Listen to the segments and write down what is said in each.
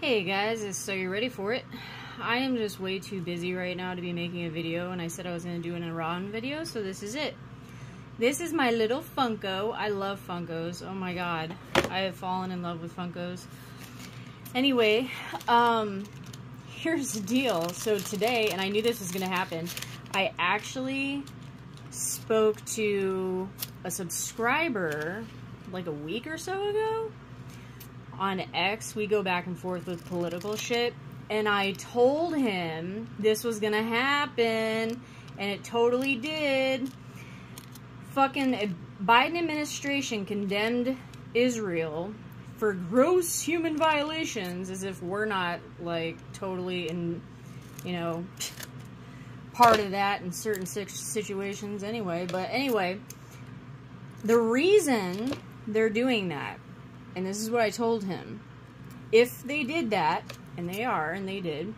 Hey guys, so you ready for it? I am just way too busy right now to be making a video, and I said I was going to do an Iran video, so this is it. This is my little Funko. I love Funkos. Oh my god. I have fallen in love with Funkos. Anyway, here's the deal. So today, and I knew this was going to happen, I actually spoke to a subscriber like a week or so ago. On X, we go back and forth with political shit, and I told him this was gonna happen, and it totally did. Fucking Biden administration condemned Israel for gross human violations, as if we're not, like, totally in, you know, part of that in certain situations anyway. But anyway, the reason they're doing that, and this is what I told him, if they did that, and they are, and they did,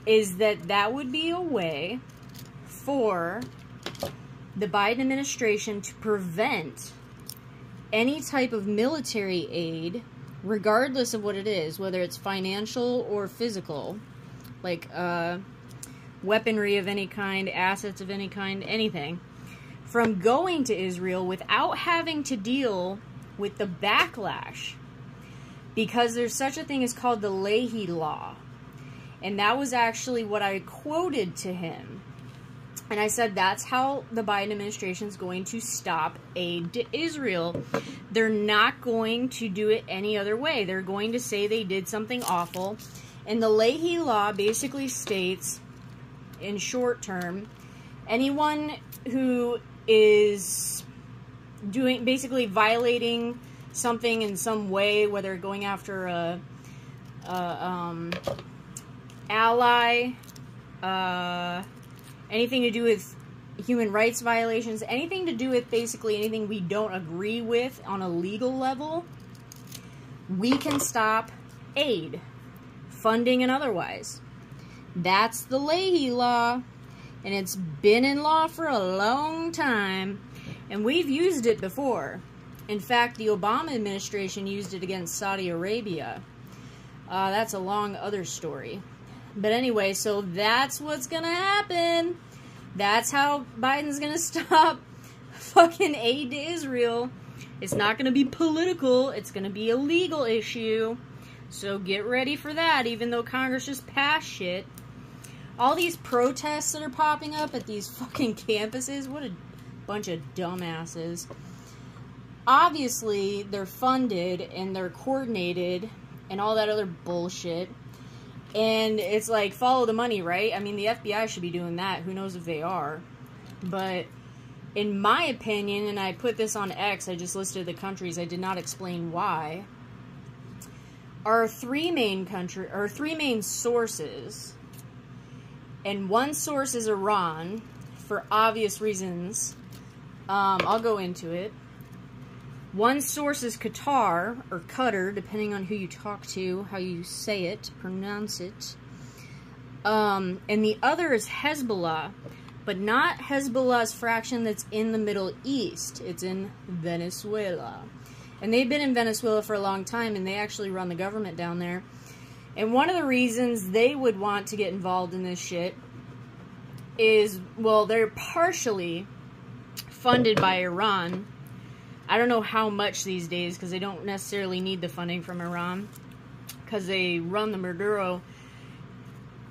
is that that would be a way for the Biden administration to prevent any type of military aid, regardless of what it is, whether it's financial or physical, like weaponry of any kind, assets of any kind, anything, from going to Israel without having to deal with the backlash, because there's such a thing as called the Leahy Law, and that was actually what I quoted to him, and I said that's how the Biden administration is going to stop aid to Israel. They're not going to do it any other way. They're going to say they did something awful, and the Leahy Law basically states, in short term, anyone who is basically violating something in some way, whether going after a ally, anything to do with human rights violations, anything to do with basically anything we don't agree with on a legal level, we can stop aid, funding and otherwise. That's the Leahy Law, and it's been in law for a long time. And we've used it before. In fact, the Obama administration used it against Saudi Arabia. That's a long other story. But anyway, so that's what's gonna happen. That's how Biden's gonna stop fucking aid to Israel. It's not gonna be political. It's gonna be a legal issue. So get ready for that, even though Congress just passed shit. All these protests that are popping up at these fucking campuses, what a bunch of dumbasses. Obviously, they're funded and they're coordinated and all that other bullshit. And it's like, follow the money, right? I mean, the FBI should be doing that. Who knows if they are. But in my opinion, and I put this on X, I just listed the countries, I did not explain why. Our three main sources, and one source is Iran, for obvious reasons. I'll go into it. One source is Qatar, or Qatar, depending on who you talk to, how you say it, pronounce it. And the other is Hezbollah, but not Hezbollah's fraction that's in the Middle East. It's in Venezuela. And they've been in Venezuela for a long time, and they actually run the government down there. And one of the reasons they would want to get involved in this shit is, well, they're partially funded by Iran. I don't know how much these days, because they don't necessarily need the funding from Iran, because they run the Maduro,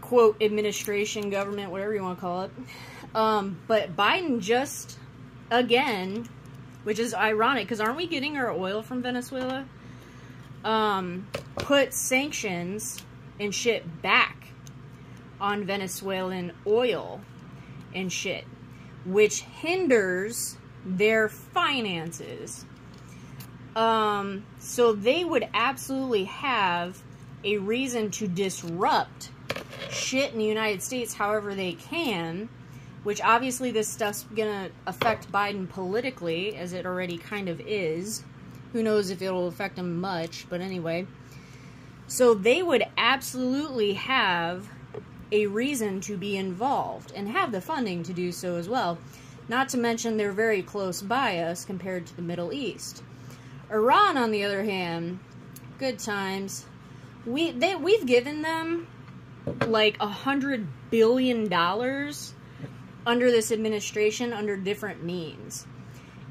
quote, administration, government, whatever you want to call it. But Biden just, again, which is ironic, because aren't we getting our oil from Venezuela? Put sanctions and shit back on Venezuelan oil and shit, which hinders their finances. So they would absolutely have a reason to disrupt shit in the United States however they can, which obviously this stuff's gonna affect Biden politically, as it already kind of is. Who knows if it'll affect him much, but anyway. So they would absolutely have a reason to be involved, and have the funding to do so as well. Not to mention they're very close by us compared to the Middle East. Iran, on the other hand, good times. we've given them like $100 billion under this administration under different means.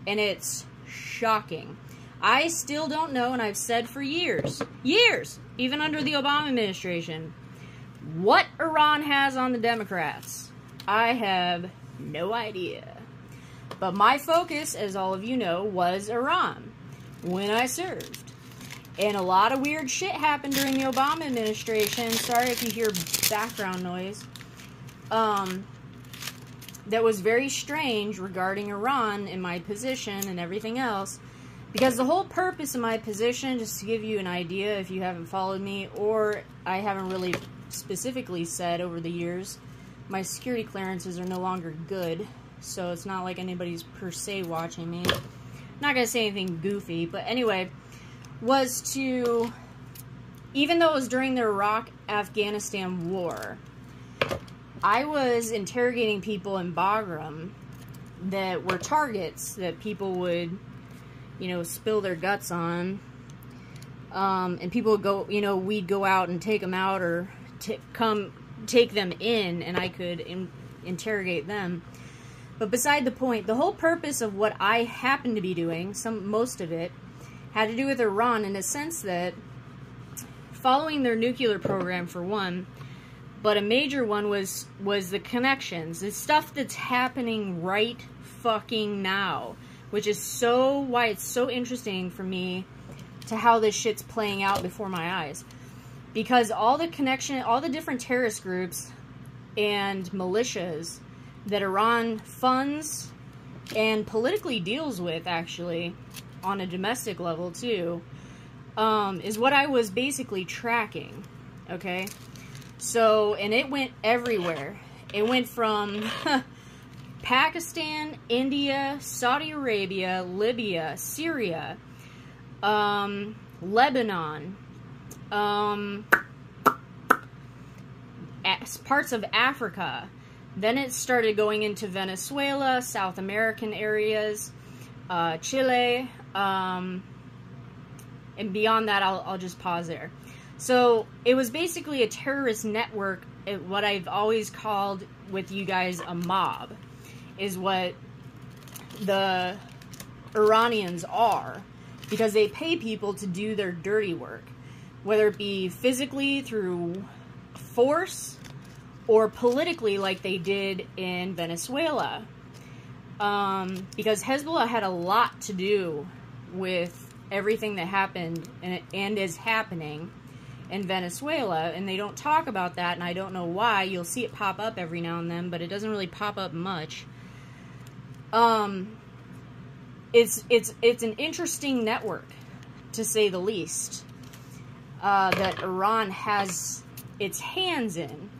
And it's shocking. I still don't know, and I've said for years, even under the Obama administration, what Iran has on the Democrats. I have no idea. But my focus, as all of you know, was Iran when I served. And a lot of weird shit happened during the Obama administration. Sorry if you hear background noise. That was very strange regarding Iran and my position and everything else. Because the whole purpose of my position, just to give you an idea if you haven't followed me, or I haven't really specifically said over the years, my security clearances are no longer good. So it's not like anybody's per se watching me. Not going to say anything goofy, but anyway, was to, even though it was during the Iraq-Afghanistan war, I was interrogating people in Bagram that were targets that people would, you know, spill their guts on. And people would go, you know, we'd go out and take them out or come take them in, and I could interrogate them. But beside the point, the whole purpose of what I happened to be doing, most of it, had to do with Iran in the sense that following their nuclear program for one, but a major one was the connections, the stuff that's happening right fucking now, which is why it's so interesting for me to how this shit's playing out before my eyes. Because all the different terrorist groups and militias that Iran funds and politically deals with, actually, on a domestic level too, is what I was basically tracking, okay? So, and it went everywhere. It went from Pakistan, India, Saudi Arabia, Libya, Syria, Lebanon, parts of Africa. Then it started going into Venezuela, South American areas, Chile, and beyond that, I'll just pause there. So it was basically a terrorist network, what I've always called with you guys a mob, is what the Iranians are, because they pay people to do their dirty work, whether it be physically through force or politically like they did in Venezuela. Because Hezbollah had a lot to do with everything that happened and is happening in Venezuela, and they don't talk about that, and I don't know why. You'll see it pop up every now and then, but it doesn't really pop up much. It's an interesting network, to say the least, that Iran has its hands in.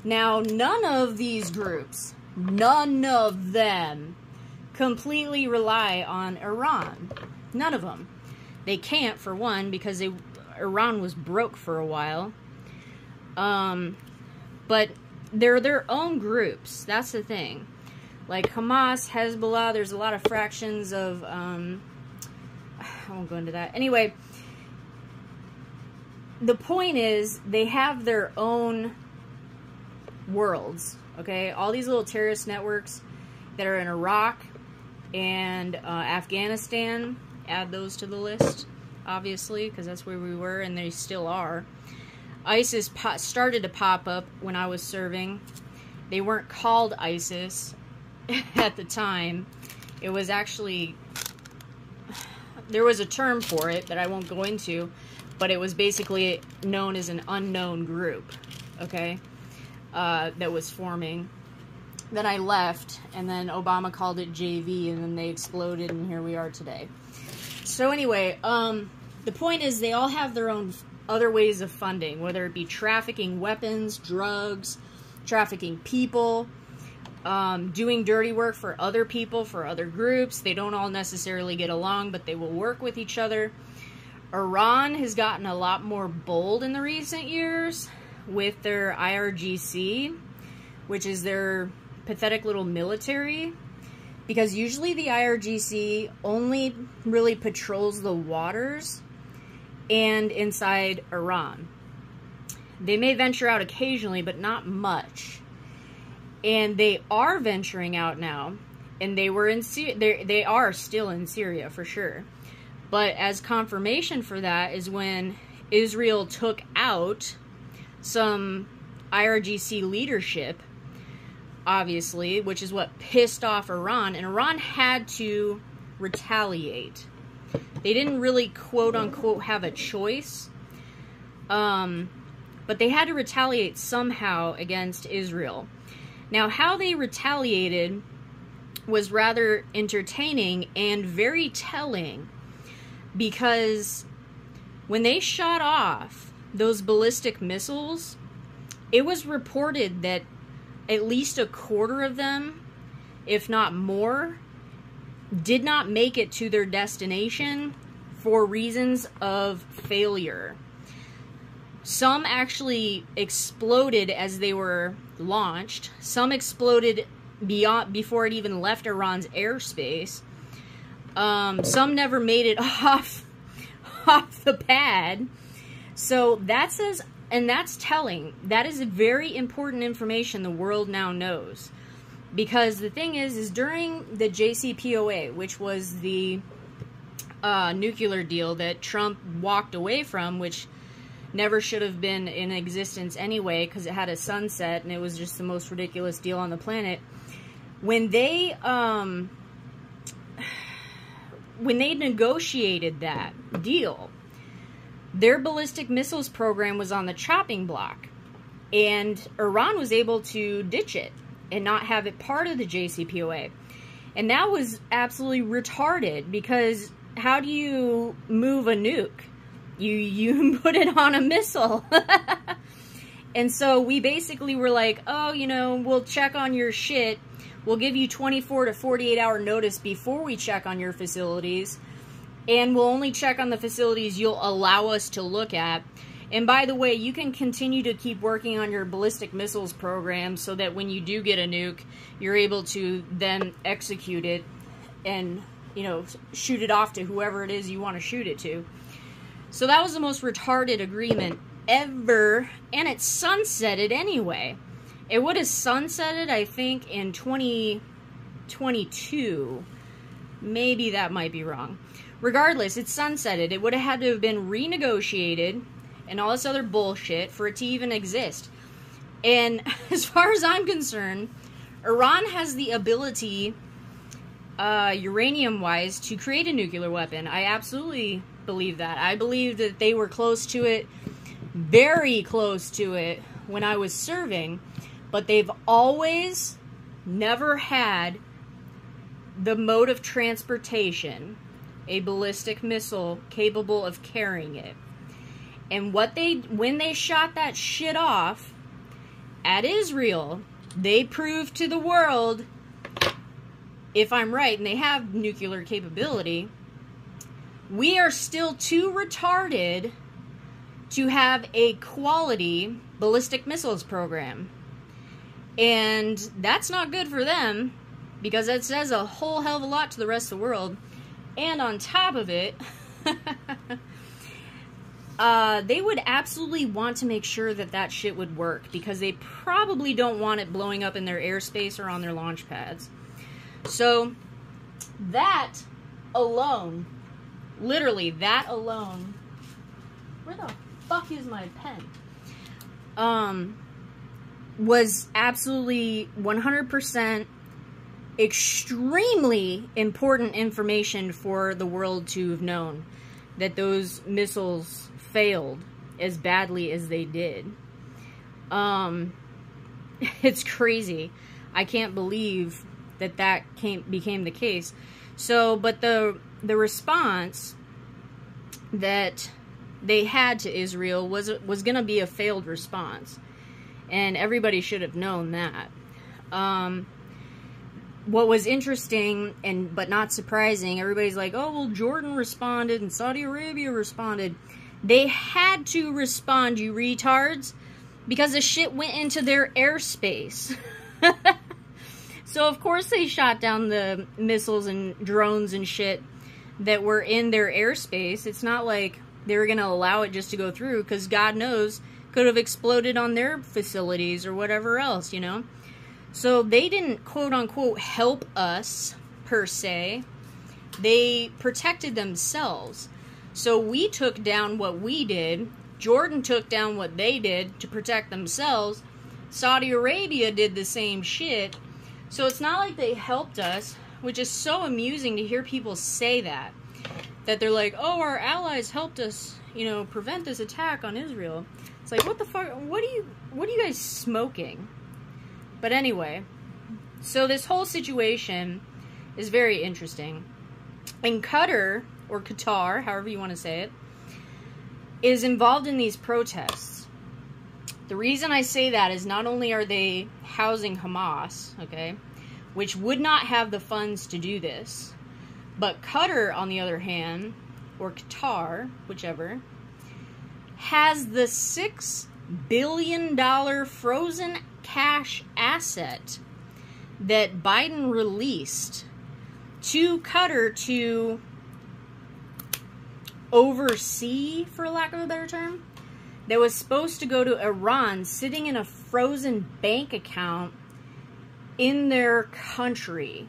Now, none of these groups, none of them, completely rely on Iran. None of them. They can't, for one, because Iran was broke for a while. But they're their own groups. That's the thing. Like Hamas, Hezbollah, there's a lot of fractions of, I won't go into that. Anyway, the point is, they have their own worlds, okay? All these little terrorist networks that are in Iraq and Afghanistan, add those to the list, obviously, because that's where we were, and they still are. ISIS started to pop up when I was serving. They weren't called ISIS at the time. It was actually, there was a term for it that I won't go into, but it was basically known as an unknown group, okay, that was forming. Then I left, and then Obama called it JV, and then they exploded, and here we are today. So anyway, the point is they all have their own other ways of funding, whether it be trafficking weapons, drugs, trafficking people, doing dirty work for other people, for other groups. They don't all necessarily get along, but they will work with each other. Iran has gotten a lot more bold in the recent years with their IRGC, which is their pathetic little military, because usually the IRGC only really patrols the waters and inside Iran. They may venture out occasionally, but not much. And they are venturing out now. And they were in they are still in Syria for sure. But as confirmation for that is when Israel took out some IRGC leadership, obviously, which is what pissed off Iran, and Iran had to retaliate. They didn't really, quote-unquote, have a choice, but they had to retaliate somehow against Israel. Now, how they retaliated was rather entertaining and very telling, because when they shot off those ballistic missiles, it was reported that at least a quarter of them, if not more, did not make it to their destination for reasons of failure. Some actually exploded as they were launched. Some exploded before it even left Iran's airspace. Some never made it off the pad. So that says, and that's telling. That is very important information the world now knows. Because the thing is during the JCPOA, which was the nuclear deal that Trump walked away from, which never should have been in existence anyway, because it had a sunset and it was just the most ridiculous deal on the planet. When they negotiated that deal, their ballistic missiles program was on the chopping block, and Iran was able to ditch it and not have it part of the JCPOA. And that was absolutely retarded, because how do you move a nuke? You put it on a missile. And so we basically were like, oh, you know, we'll check on your shit. We'll give you 24 to 48 hour notice before we check on your facilities. And we'll only check on the facilities you'll allow us to look at. And by the way, you can continue to keep working on your ballistic missiles program so that when you do get a nuke, you're able to then execute it and, you know, shoot it off to whoever it is you want to shoot it to. So that was the most retarded agreement ever, and it sunsetted anyway. It would have sunsetted, I think, in 2022. Maybe that might be wrong. Regardless, it sunsetted. It would have had to have been renegotiated and all this other bullshit for it to even exist. And as far as I'm concerned, Iran has the ability, uranium-wise, to create a nuclear weapon. I absolutely believe that. I believe that they were close to it, very close to it, when I was serving. But they've always never had the mode of transportation, a ballistic missile capable of carrying it. And when they shot that shit off at Israel, they proved to the world, if I'm right, and they have nuclear capability, we are still too retarded to have a quality ballistic missiles program. And that's not good for them, because that says a whole hell of a lot to the rest of the world. And on top of it, they would absolutely want to make sure that that shit would work, because they probably don't want it blowing up in their airspace or on their launch pads. So that alone, literally that alone, where the fuck is my pen? Was absolutely 100% extremely important information for the world to have known that those missiles failed as badly as they did. It's crazy. I can't believe that became the case. So, but the response that they had to Israel was going to be a failed response, and everybody should have known that. What was interesting but not surprising, everybody's like, oh, well, Jordan responded and Saudi Arabia responded. They had to respond, you retards, because the shit went into their airspace. So, of course, they shot down the missiles and drones and shit that were in their airspace. It's not like they were going to allow it just to go through, because God knows could have exploded on their facilities or whatever else, you know? So they didn't, quote-unquote, help us, per se. They protected themselves. So we took down what we did. Jordan took down what they did to protect themselves. Saudi Arabia did the same shit. So it's not like they helped us, which is so amusing to hear people say that. That they're like, oh, our allies helped us, you know, prevent this attack on Israel. It's like, what the fuck? What are you guys smoking? But anyway, so this whole situation is very interesting. And Qatar, or Qatar, however you want to say it, is involved in these protests. The reason I say that is not only are they housing Hamas, okay, which would not have the funds to do this, but Qatar, on the other hand, or Qatar, whichever, has the $6 billion frozen cash asset that Biden released to Qatar to oversee, for lack of a better term, that was supposed to go to Iran, sitting in a frozen bank account in their country.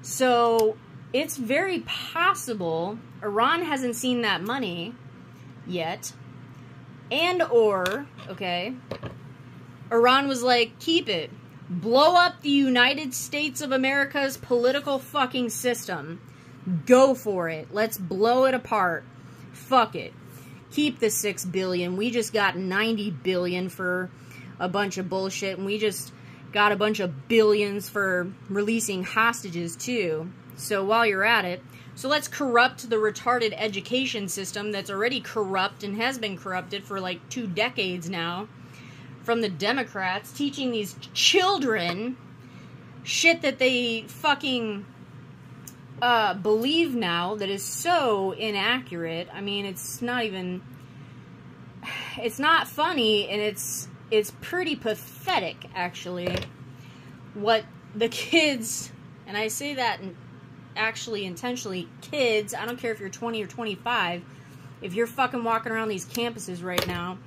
So it's very possible Iran hasn't seen that money yet, and or, okay, Iran was like, keep it. Blow up the United States of America's political fucking system. Go for it. Let's blow it apart. Fuck it. Keep the $6 billion. We just got $90 billion for a bunch of bullshit, and we just got a bunch of billions for releasing hostages too. So while you're at it, so let's corrupt the retarded education system that's already corrupt and has been corrupted for like 2 decades now from the Democrats, teaching these children shit that they fucking believe now that is so inaccurate. I mean, it's not even, it's not funny, and it's pretty pathetic, actually, what the kids, and I say that actually intentionally, kids, I don't care if you're 20 or 25, if you're fucking walking around these campuses right now,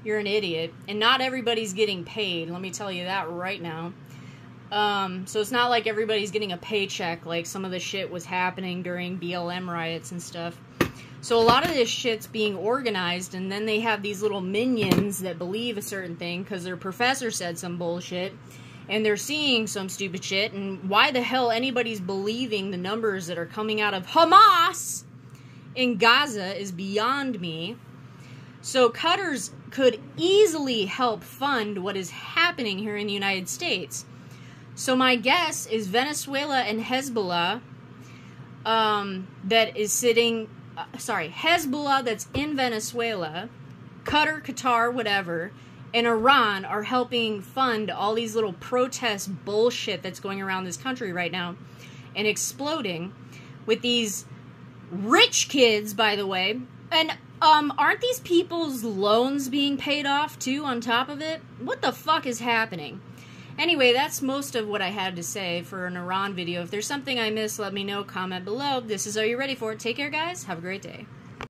you're an idiot. And not everybody's getting paid, let me tell you that right now. So it's not like everybody's getting a paycheck like some of the shit was happening during BLM riots and stuff. So a lot of this shit's being organized, and then they have these little minions that believe a certain thing because their professor said some bullshit, and they're seeing some stupid shit, and why the hell anybody's believing the numbers that are coming out of Hamas in Gaza is beyond me. So Qatar could easily help fund what is happening here in the United States. So my guess is Venezuela and Hezbollah, that is sitting, Hezbollah that's in Venezuela, Qatar, whatever, and Iran are helping fund all these little protest bullshit that's going around this country right now and exploding with these rich kids, by the way. And aren't these people's loans being paid off too on top of it? What the fuck is happening? Anyway, that's most of what I had to say for an Iran video. If there's something I missed, let me know. Comment below. This is Are You Ready For It? Take care, guys. Have a great day.